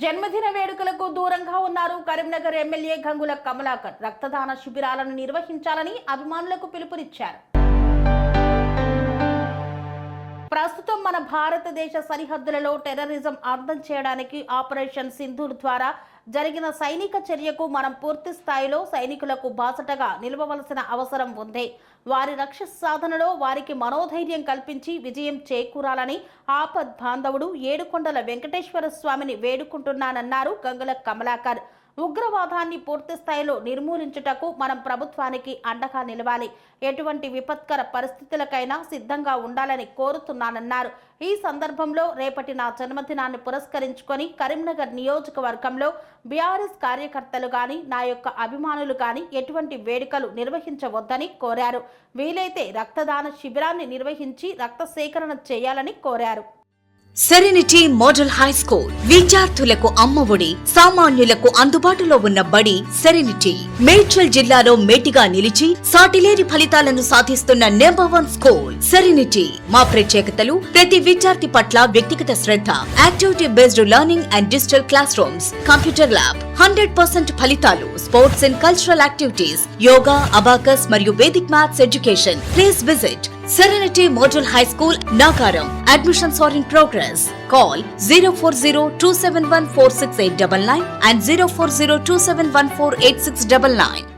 జన్మదిన వేడుకలకు దూరంగా ఉన్నారు కరీంనగర్ ఎమ్మెల్యే గంగుల కమలాకర్. రక్తదాన శిబిరాలను నిర్వహించాలని అభిమానులకు పిలుపునిచ్చారు. ప్రస్తుతం మన భారతదేశ సరిహద్దులలో టెర్రరిజం అర్థం చేయడానికి ఆపరేషన్ సింధూర్ ద్వారా జరిగిన సైనిక చర్యకు మనం పూర్తి స్థాయిలో సైనికులకు బాసటగా నిలవవలసిన అవసరం ఉంది. వారి రక్షణ సాధనలో వారికి మనోధైర్యం కల్పించి విజయం చేకూరాలని ఆపద్ బాంధవుడు ఏడుకొండల వెంకటేశ్వర స్వామిని వేడుకుంటున్నానన్నారు గంగుల కమలాకర్. ఉగ్రవాదాన్ని పూర్తి స్థాయిలో నిర్మూలించుటకు మనం ప్రభుత్వానికి అండగా నిలవాలి. ఎటువంటి విపత్కర పరిస్థితులకైనా సిద్ధంగా ఉండాలని కోరుతున్నానన్నారు. ఈ సందర్భంలో రేపటి నా జన్మదినాన్ని పురస్కరించుకొని కరీంనగర్ నియోజకవర్గంలో బీఆర్ఎస్ కార్యకర్తలు గాని నా యొక్క అభిమానులు గాని ఎటువంటి వేడుకలు నిర్వహించవద్దని కోరారు. వీలైతే రక్తదాన శిబిరాన్ని నిర్వహించి రక్త సేకరణ చేయాలని కోరారు. సెరెనిటీ మోడల్ హై స్కూల్ విద్యార్థులకు అమ్మఒడి, సామాన్యులకు అందుబాటులో ఉన్న బడి సెరెనిటీ. మేడ్చల్ జిల్లాలో మేటిగా నిలిచి సాటిలేని ఫలితాలను సాధిస్తున్న #1 స్కూల్ సెరెనిటీ. మా ప్రత్యేకతలు ప్రతి విద్యార్థి పట్ల వ్యక్తిగత శ్రద్ధ, activity based learning and digital classrooms, computer lab, 100% ఫలితాలు, sports and cultural activities, yoga, abacus మరియు Vedic maths education. Please visit Serenity Model High School, Nagaram. Admissions are in progress. Call 040-271-46899 and 040-271-48699.